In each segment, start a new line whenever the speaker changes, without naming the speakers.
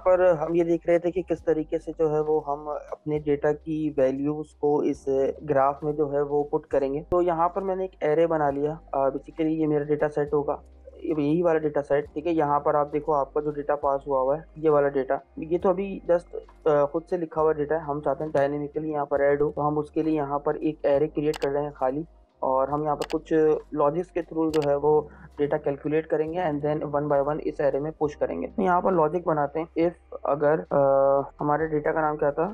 पर हम ये देख रहे थे कि किस तरीके से जो है वो हम अपने डेटा की वैल्यूज को इस ग्राफ में जो है वो पुट करेंगे। तो यहाँ पर मैंने एक एरे बना लिया। बेसिकली ये मेरा डेटा सेट होगा, यही वाला डेटा सेट। ठीक है, यहाँ पर आप देखो आपका जो डेटा पास हुआ हुआ है ये वाला डेटा, ये तो अभी जस्ट खुद से लिखा हुआ डेटा है। हम चाहते हैं डायनेमिकली यहाँ पर ऐड हो, तो हम उसके लिए यहाँ पर एक एरे क्रिएट कर रहे हैं खाली। और हम यहाँ पर कुछ लॉजिक्स के थ्रू जो है वो डेटा कैलकुलेट करेंगे and then one by one इस एरे में पुश करेंगे। तो यहाँ पर लॉजिक बनाते हैं। इफ अगर हमारे डेटा का नाम क्या था,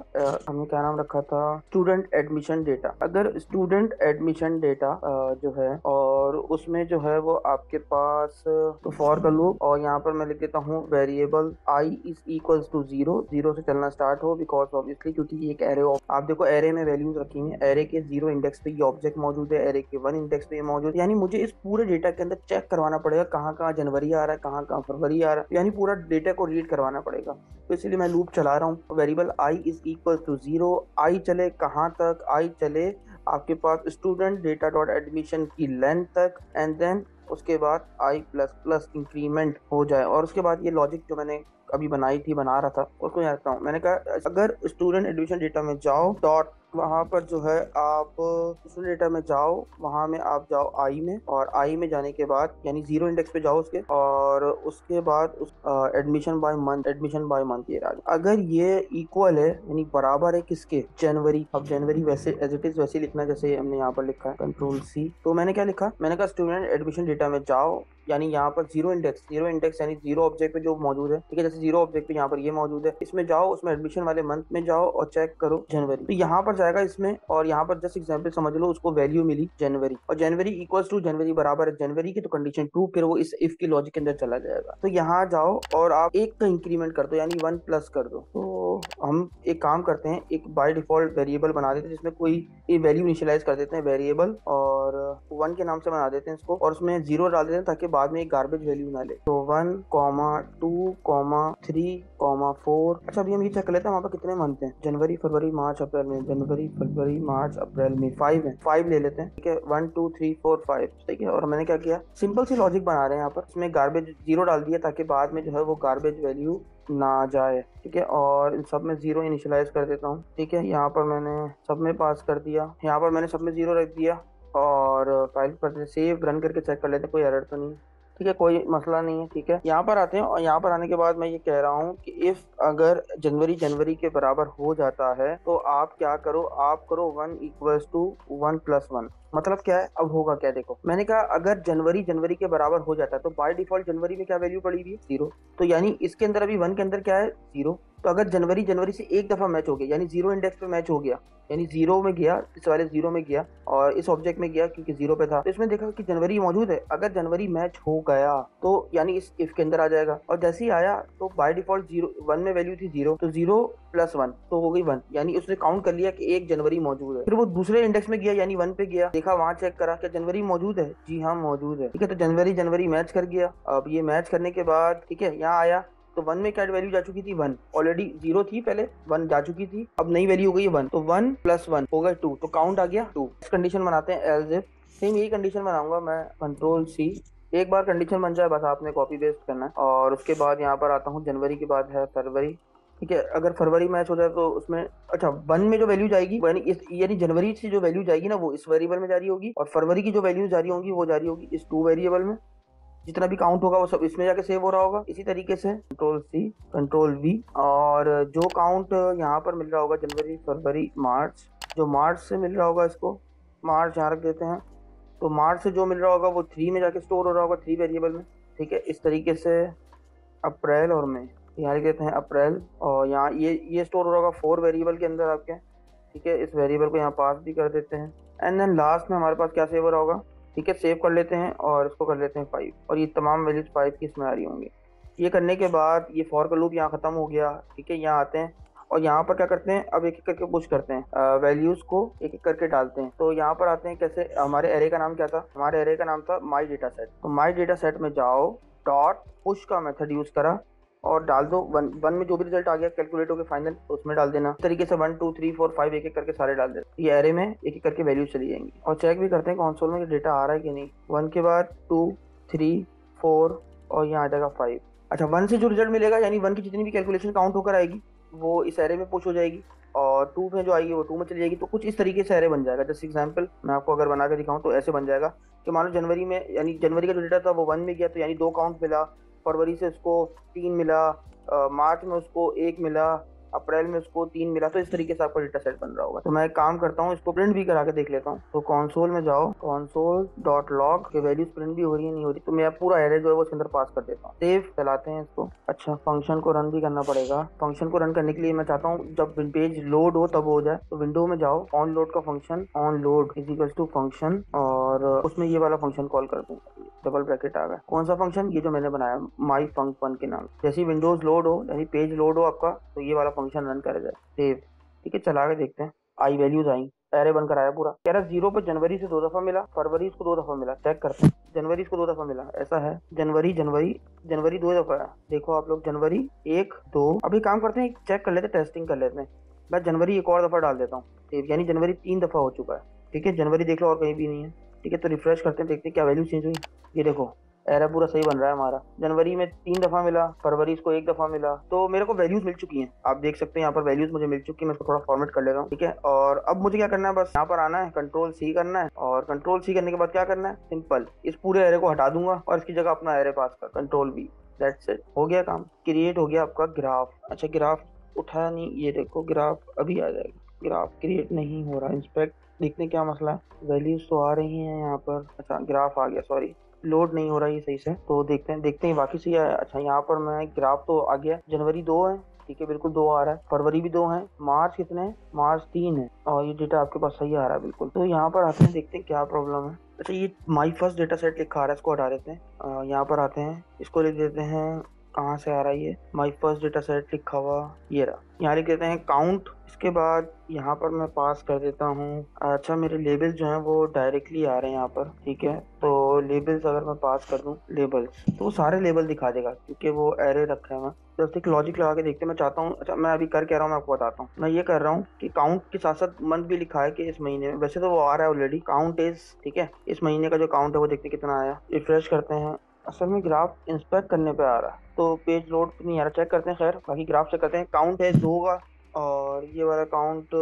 हमने क्या नाम रखा था, स्टूडेंट एडमिशन डेटा। अगर स्टूडेंट एडमिशन डेटा जो है और उसमें जो है वो आपके पास तो फॉर का लूप, और यहाँ पर मैं लिख देता हूँ variable I is equals to zero. Zero से चलना स्टार्ट हो, बिकॉज ऑब्वियसली क्योंकि ये एक एरे आप देखो एरे में वैल्यूज रखी हैं। एरे के 0 इंडेक्स पे ये ऑब्जेक्ट मौजूद है, एरे के 1 इंडेक्स पे ये मौजूद है। यानी मुझे इस पूरे डेटा के अंदर चेक करवाना पड़ेगा कहाँ कहाँ जनवरी आ रहा है, कहाँ कहाँ फरवरी आ रहा है, यानी पूरा डेटा को रीड करवाना पड़ेगा। तो इसलिए मैं लूप चला रहा हूँ। Variable I is equal to zero, I चले कहाँ तक, आई चले आपके पास स्टूडेंट डेटा डॉट एडमिशन की लेंथ तक, एंड देन उसके बाद आई प्लस प्लस इंक्रीमेंट हो जाए। और उसके बाद ये लॉजिक जो मैंने अभी बनाई थी, बना रहा था, उसको यहाँ रखता हूँ। मैंने कहा अगर स्टूडेंट एडमिशन डेटा में जाओ डॉट, वहां पर जो है आप स्टूडेंट डेटा में जाओ, वहां में आप जाओ आई में, और आई में जाने के बाद यानी 0 इंडेक्स पे जाओ उसके, और उसके बाद उस admission by month, admission by month ये रहा। अगर ये इक्वल है यानी बराबर है किसके, जनवरी। अब जनवरी वैसे एज इट इज वैसे लिखना जैसे हमने यहाँ पर लिखा है, कंट्रोल सी। तो मैंने क्या लिखा, मैंने कहा स्टूडेंट एडमिशन डेटा में जाओ, यानी यहाँ पर 0 इंडेक्स, 0 इंडेक्स यानी 0 ऑब्जेक्ट पे जो मौजूद है। ठीक है, जैसे 0 ऑब्जेक्ट पे यहाँ पर ये मौजूद है, इसमें जाओ, उसमें एडमिशन वाले मंथ में जाओ और चेक करो जनवरी। तो यहाँ पर जाएगा इसमें, और यहाँ पर जस्ट एग्जांपल समझ लो, उसको वैल्यू मिली जनवरी, और जनवरी इक्वल्स टू जनवरी बराबर है जनवरी की, तो कंडीशन ट्रू, फिर वो इस इफ की लॉजिक के अंदर चला जाएगा। तो यहाँ जाओ और आप एक का इंक्रीमेंट कर दो, यानी 1 प्लस कर दो। तो हम एक काम करते हैं, एक बाय डिफॉल्ट वेरिएबल बना देते हैं जिसमें कोई वैल्यू इनिशियलाइज कर देते हैं वेरिएबल, और 1 के नाम से बना देते हैं इसको, और उसमें 0 डाल देते हैं ताकि बाद में एक गार्बेज वैल्यू ना ले। तो 1, 2, 3, 4। अच्छा अभी हम ये चेक कर लेते हैं वहाँ पर कितने मंथ हैं, जनवरी फरवरी मार्च अप्रैल में। जनवरी फरवरी मार्च अप्रैल में 5 है, 5 ले लेते हैं। ठीक है, 1 2 3 4 5। ठीक है, और मैंने क्या किया, सिंपल सी लॉजिक बना रहे हैं यहाँ पर, इसमें गार्बेज 0 डाल दिया ताकि बाद में जो है वो गार्बेज वैल्यू ना जाए। ठीक है, और इन सब में 0 इनिशियलाइज कर देता हूँ। ठीक है, यहाँ पर मैंने सब में पास कर दिया, यहाँ पर मैंने सब में 0 रख दिया, और फाइल पर सेव रन करके चेक कर लेते हैं कोई एरर तो नहीं। ठीक है, कोई मसला नहीं है। ठीक है, यहाँ पर आते हैं, और यहाँ पर आने के बाद मैं ये कह रहा हूँ कि इफ अगर जनवरी जनवरी के बराबर हो जाता है तो आप क्या करो, आप करो 1 इक्वल्स टू 1 प्लस 1। मतलब क्या है, अब होगा क्या, देखो मैंने कहा अगर जनवरी जनवरी के बराबर हो जाता है तो बाय डिफॉल्ट जनवरी में क्या वैल्यू पड़ी हुई है, 0। तो यानी इसके अंदर अभी 1 के अंदर क्या है, 0। तो अगर जनवरी जनवरी से एक दफा मैच हो गया, यानी 0 इंडेक्स पे मैच हो गया, यानी 0 में गया, इस वाले 0 में गया और इस ऑब्जेक्ट में गया क्योंकि 0 पे था, तो इसमें देखा कि जनवरी मौजूद है। अगर जनवरी मैच हो गया तो यानी इस इफ के अंदर आ जाएगा, और जैसे ही आया तो बाय डिफॉल्ट 0 1 में वैल्यू थी 0, तो 0 प्लस 1 तो हो गई 1, यानी उसने काउंट कर लिया कि 1 जनवरी मौजूद है। फिर वो दूसरे इंडेक्स में गया यानी 1 पे गया, देखा वहां चेक करा क्या जनवरी मौजूद है, जी हाँ मौजूद है। ठीक है, तो जनवरी जनवरी मैच कर गया। अब ये मैच करने के बाद ठीक है यहाँ आया, तो 1 में क्या वैल्यू जा चुकी थी, 1 ऑलरेडी, 0 थी पहले, 1 जा चुकी थी, अब नई वैल्यू हो गई 1, तो 1 प्लस 1 हो गया 2, तो काउंट आ गया 2। इस कंडीशन बनाते हैं एज इफ, सेम यही कंडीशन बनाऊंगा मैं, कंट्रोल सी। एक बार कंडीशन बन जाए बस आपने कॉपी पेस्ट करना है, और उसके बाद यहाँ पर आता हूँ, जनवरी के बाद है फरवरी। ठीक है, अगर फरवरी मैच हो जाए तो उसमें अच्छा 1 में जो वैल्यू जाएगी यानी इस, यानी जनवरी से जो वैल्यू जाएगी ना वो इस वेरिएबल में जारी होगी, और फरवरी की जो वैल्यू जारी होगी वो जारी होगी इस 2 वेरिएबल में। जितना भी काउंट होगा वो सब इसमें जाके सेव हो रहा होगा। इसी तरीके से कंट्रोल सी कंट्रोल वी, और जो काउंट यहाँ पर मिल रहा होगा जनवरी फरवरी मार्च, जो मार्च से मिल रहा होगा इसको मार्च यहाँ रख देते हैं, तो मार्च से जो मिल रहा होगा वो 3 में जाके स्टोर हो रहा होगा 3 वेरिएबल में। ठीक है, इस तरीके से अप्रैल और मई यहाँ लिख देते हैं अप्रैल, और यहाँ ये स्टोर हो रहा होगा 4 वेरिएबल के अंदर आपके। ठीक है, इस वेरिएबल को यहाँ पास भी कर देते हैं, एंड देन लास्ट में हमारे पास क्या सेव हो रहा होगा। ठीक है, सेव कर लेते हैं और इसको कर लेते हैं 5, और ये तमाम वैल्यूज 5 की इसमें आ रही होंगी। ये करने के बाद ये फॉर का लूप यहाँ खत्म हो गया। ठीक है, यहाँ आते हैं और यहाँ पर क्या करते हैं, अब एक एक करके पुश करते हैं, वैल्यूज को एक एक करके डालते हैं। तो यहाँ पर आते हैं कैसे, हमारे एरे का नाम क्या था, हमारे एरे का नाम था माई डेटा सेट। तो माई डेटा सेट में जाओ, डॉट पुश का मेथड यूज करा और डाल दो 1 में जो भी रिजल्ट आ गया कैलकुलेट होकर फाइनल, तो उसमें डाल देना। इस तरीके से 1 2 3 4 5 एक एक करके सारे डाल देते, ये एरे में एक एक करके वैल्यू चली जाएंगी। और चेक भी करते हैं कंसोल में डेटा आ रहा है कि नहीं। 1 के बाद 2 3 4 और यहाँ आ जाएगा 5। अच्छा, 1 से जो रिजल्ट मिलेगा यानी 1 की जितनी भी कैलकुलेशन काउंट होकर आएगी वो इस एरे में पुश हो जाएगी, और 2 में जो आएगी वो 2 में चली जाएगी। तो कुछ इस तरीके से एरे बन जाएगा। जैसे एग्जांपल मैं आपको अगर बना के दिखाऊं तो ऐसे बन जाएगा कि मान लो जनवरी में, यानी जनवरी का जो डेटा था वो 1 में गया तो यानी 2 काउंट मिला, फरवरी से उसको 3 मिला, मार्च में उसको 1 मिला, अप्रैल में उसको 3 मिला। तो इस तरीके से आपका डेटा सेट बन रहा होगा। तो मैं एक काम करता हूँ, इसको प्रिंट भी करा के देख लेता हूँ। तो कंसोल में जाओ, कंसोल डॉट लॉग के वैल्यूज प्रिंट भी हो रही है नहीं हो रही, तो मैं पूरा एरे जो है वो इसके अंदर पास कर देता हूँ। सेव चलाते हैं इसको। अच्छा, फंक्शन को रन भी करना पड़ेगा। फंक्शन को रन करने के लिए मैं चाहता हूँ जब पेज लोड हो तब हो जाए। तो विंडो में जाओ, ऑन लोड का function, on load is equal to function, और उसमें ये वाला फंक्शन कॉल कर दूंगा। डबल ब्रैकेट आ गया। कौन सा फंक्शन? ये जो मैंने बनाया, माई फंक वन के नाम। जैसे ही विंडोज लोड हो यानी पेज लोड हो आपका, तो ये वाला फंक्शन रन करेगा। सेव। ठीक है, चला के देखते हैं। आई वैल्यूज आई, एरे बनकर आया पूरा। कह रहा 0 पे जनवरी से 2 दफा मिला, फरवरी इसको 2 दफा मिला। चेक करते हैं, जनवरी इसको 2 दफा मिला, ऐसा है। जनवरी जनवरी जनवरी 2 दफा है। देखो आप लोग, जनवरी 1 2। अभी काम करते हैं, चेक कर लेते हैं, टेस्टिंग कर लेते हैं। मैं जनवरी एक और दफा डाल देता हूँ, यानी जनवरी 3 दफा हो चुका है। ठीक है, जनवरी देख लो और कहीं भी नहीं है। ठीक है, तो रिफ्रेश करते हैं, देखते हैं क्या वैल्यू चेंज हुई। ये देखो, एरा पूरा सही बन रहा है हमारा। जनवरी में 3 दफा मिला, फरवरी इसको 1 दफा मिला। तो मेरे को वैल्यूज मिल चुकी हैं, आप देख सकते हैं यहाँ पर वैल्यूज मुझे मिल चुकी है। मैं इसको थोड़ा फॉर्मेट कर ले रहा हूँ। ठीक है, और अब मुझे क्या करना है, बस यहाँ पर आना है, कंट्रोल सी करना है, और कंट्रोल सी करने के बाद क्या करना है, सिंपल इस पूरे एरे को हटा दूंगा और इसकी जगह अपना एरे पास कर, कंट्रोल वी। दैट्स इट, हो गया काम, क्रिएट हो गया आपका ग्राफ। अच्छा, ग्राफ उठाया नहीं, ये देखो ग्राफ अभी आ जाएगा। ग्राफ क्रिएट नहीं हो रहा, इंस्पेक्ट, देखते हैं क्या मसला है। वैल्यूज तो आ रही हैं यहाँ पर। अच्छा, ग्राफ आ गया, सॉरी लोड नहीं हो रहा है सही से। तो देखते हैं बाकी सही है। अच्छा, यहाँ पर मैं ग्राफ तो आ गया, जनवरी 2 है, ठीक है बिल्कुल 2 आ रहा है, फरवरी भी 2 है, मार्च कितने हैं, मार्च 3 है, और ये डेटा आपके पास सही आ रहा है बिल्कुल। तो यहाँ पर आते हैं, देखते हैं क्या प्रॉब्लम है। अच्छा, ये माई फर्स्ट डेटा सेट लिखा आ रहा है, इसको हटा देते हैं। यहाँ पर आते हैं, इसको लिख देते हैं, कहाँ से आ रहा है ये, माई फर्स्ट डेटा सेट लिखा हुआ, ये रहा। यहाँ लिख देते हैं काउंट। इसके बाद यहाँ पर मैं पास कर देता हूँ। अच्छा, मेरे लेबल्स जो हैं वो डायरेक्टली आ रहे हैं यहाँ पर। ठीक है, तो लेबल्स अगर मैं पास कर दूँ लेबल्स, तो वो सारे लेबल दिखा देगा क्योंकि वो एरे रखा है। मैं जस्ट एक लॉजिक लगा के देखते हैं। मैं चाहता हूँ, अच्छा मैं अभी कर क्या रहा हूँ मैं आपको बताता हूँ। मैं ये कर रहा हूँ कि काउंट के साथ साथ मंथ भी लिखा है कि इस महीने में, वैसे तो वो आ रहा है ऑलरेडी, काउंट इज, ठीक है, इस महीने का जो काउंट है वो देखते कितना आया। रिफ्रेश करते हैं, असल में ग्राफ इंस्पेक्ट करने पे आ रहा है तो पेज लोड नहीं आ रहा। चेक करते हैं, खैर बाकी ग्राफ चेक करते हैं। काउंट है 2 का, और ये वाला काउंट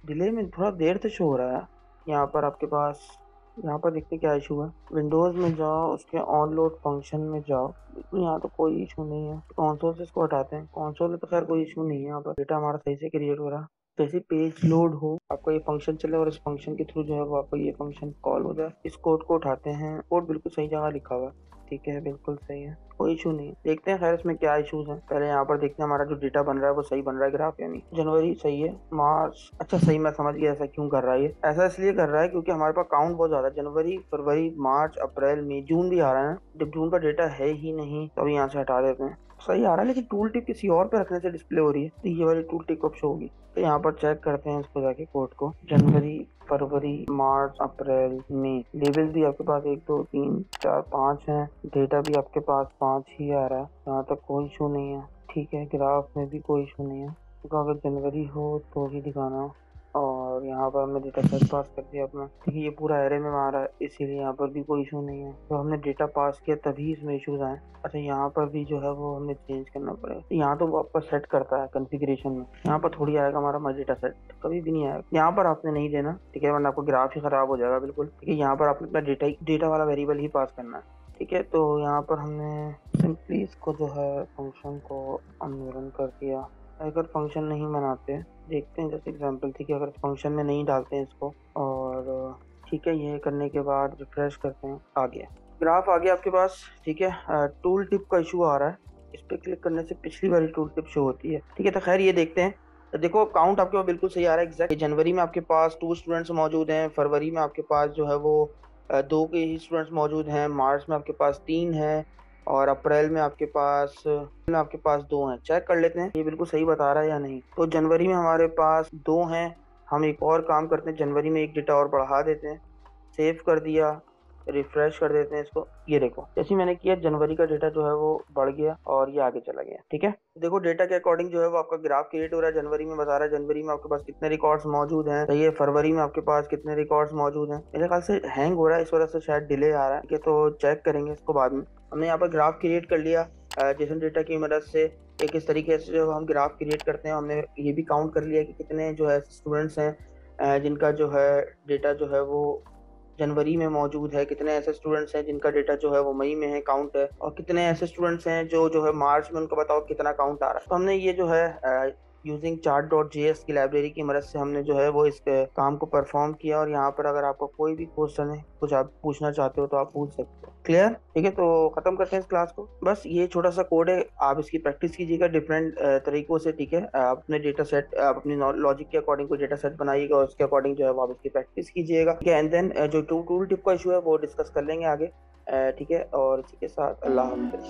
डिले में थोड़ा देर से शो हो रहा है। यहाँ पर आपके पास, यहाँ पर देखते क्या इशू है। विंडोज में जाओ, उसके ऑन लोड फंक्शन में जाओ, बिल्कुल यहाँ तो कोई इशू नहीं है। कंसोल से इसको हटाते हैं। कंसोल में तो खैर कोई इशू नहीं है, यहाँ पर डेटा हमारा सही से क्रिएट हो रहा है। जैसे पेज लोड हो, आपका ये फंक्शन चले और इस फंक्शन के थ्रू जो है वो आपका ये फंक्शन कॉल हो जाए। इस कोड को उठाते हैं, कोड बिल्कुल सही जगह लिखा हुआ है। ठीक है, बिल्कुल सही है, कोई इशू नहीं। देखते हैं खैर इसमें क्या इशूज हैं। पहले यहाँ पर देखते हैं हमारा जो डेटा बन रहा है वो सही बन रहा है ग्राफ, यानी जनवरी सही है, मार्च, अच्छा सही, मैं समझ गया ऐसा क्यों कर रहा है। ये ऐसा इसलिए कर रहा है क्योंकि हमारे पास काउंट बहुत ज्यादा है। जनवरी, फरवरी, मार्च, अप्रैल, मई, जून भी आ रहा है। जब जून का डेटा है ही नहीं तो अभी यहाँ से हटा देते हैं। सही आ रहा है, लेकिन टूल टिप किसी और पे रखने से डिस्प्ले हो रही है, तो ये वाली टूल टिप कब शो होगी। तो यहाँ पर चेक करते हैं इसको जाके, कोड को, जनवरी, फरवरी, मार्च, अप्रैल, मई। लेवल्स भी आपके पास 1 2 3 4 5 हैं। डेटा भी आपके पास 5 ही आ रहा है, यहाँ तक कोई इशू नहीं है। ठीक है, ग्राफ में भी कोई इशू नहीं है, तो अगर जनवरी हो तो ही दिखाना। और यहाँ पर हमने डेटा सेट पास कर दिया अपना। ठीक है, ये पूरा एरे में आ रहा है इसीलिए यहाँ पर भी कोई इशू नहीं है। तो हमने डेटा पास किया तभी इसमें इशूज आए। अच्छा, यहाँ पर भी जो है वो हमें चेंज करना पड़ेगा। यहाँ तो वो आपका सेट करता है कॉन्फ़िगरेशन में, यहाँ पर थोड़ी आएगा हमारा माई डेटा सेट, कभी भी नहीं आएगा। यहाँ पर आपने नहीं देना, ठीक है, वरना आपको ग्राफ ही खराब हो जाएगा बिल्कुल। ठीक है, यहाँ पर आपने अपना डेटा वाला वेरिएबल ही पास करना है। ठीक है, तो यहाँ पर हमने सिंपली इसको जो है फंक्शन को अनरन कर दिया। अगर फंक्शन नहीं बनाते, देखते हैं जैसे एग्जांपल। ठीक है, अगर फंक्शन में नहीं डालते हैं इसको, और ठीक है, ये करने के बाद रिफ्रेश करते हैं, आ गया ग्राफ, आ गया आपके पास। ठीक है, टूल टिप का इशू आ रहा है, इस पर क्लिक करने से पिछली वाली टूल टिप शो होती है। ठीक है, तो खैर ये देखते हैं। तो देखो काउंट आपके पास बिल्कुल सही आ रहा है एग्जैक्ट। जनवरी में आपके पास 2 स्टूडेंट्स मौजूद हैं, फरवरी में आपके पास जो है वो 2 के ही स्टूडेंट्स मौजूद हैं, मार्च में आपके पास 3 है, और अप्रैल में आपके पास 2 हैं। चेक कर लेते हैं ये बिल्कुल सही बता रहा है या नहीं। तो जनवरी में हमारे पास 2 हैं। हम एक और काम करते हैं, जनवरी में एक डेटा और बढ़ा देते हैं। सेव कर दिया, रिफ्रेश कर देते हैं इसको। ये देखो, जैसे मैंने किया जनवरी का डेटा जो है वो बढ़ गया और ये आगे चला गया। ठीक है, देखो डेटा के अकॉर्डिंग जो है वो आपका ग्राफ क्रिएट हो रहा है। जनवरी में बता रहा है जनवरी में आपके पास कितने रिकॉर्ड्स मौजूद हैं, सही है। फरवरी में आपके पास कितने रिकॉर्ड्स मौजूद हैं। मेरे ख्याल से हैंग हो रहा है, इस वजह से शायद डिले आ रहा है। ठीक है, तो चेक करेंगे इसको बाद में। हमने यहाँ पर ग्राफ क्रिएट कर लिया, जेसन डेटा की मदद से किस तरीके से जो हम ग्राफ क्रिएट करते हैं। हमने ये भी काउंट कर लिया कि कितने जो है स्टूडेंट्स हैं जिनका जो है डेटा जो है वो जनवरी में मौजूद है, कितने ऐसे स्टूडेंट्स हैं जिनका डेटा जो है वो मई में है काउंट है, और कितने ऐसे स्टूडेंट्स हैं जो है मार्च में, उनका बताओ कितना काउंट आ रहा है। तो हमने ये जो है यूजिंग chart.js की लाइब्रेरी की मदद से हमने जो है वो इस काम को परफॉर्म किया। और यहाँ पर अगर आपको कोई भी क्वेश्चन है, कुछ आप पूछना चाहते हो तो आप पूछ सकते हो। क्लियर? ठीक है, तो खत्म करते हैं इस क्लास को। बस ये छोटा सा कोड है, आप इसकी प्रैक्टिस कीजिएगा डिफरेंट तरीकों से। ठीक है, आप अपने डेटा सेट, आप अपनी लॉजिक के अकॉर्डिंग कोई डेटा सेट बनाइएगा और उसके अकॉर्डिंग जो है वो आप इसकी प्रैक्टिस कीजिएगा। ठीक है, एंड देन जो टूल टिप का इशू है वो डिस्कस कर लेंगे आगे। ठीक है, और इसी के साथ अल्लाह हाफिज।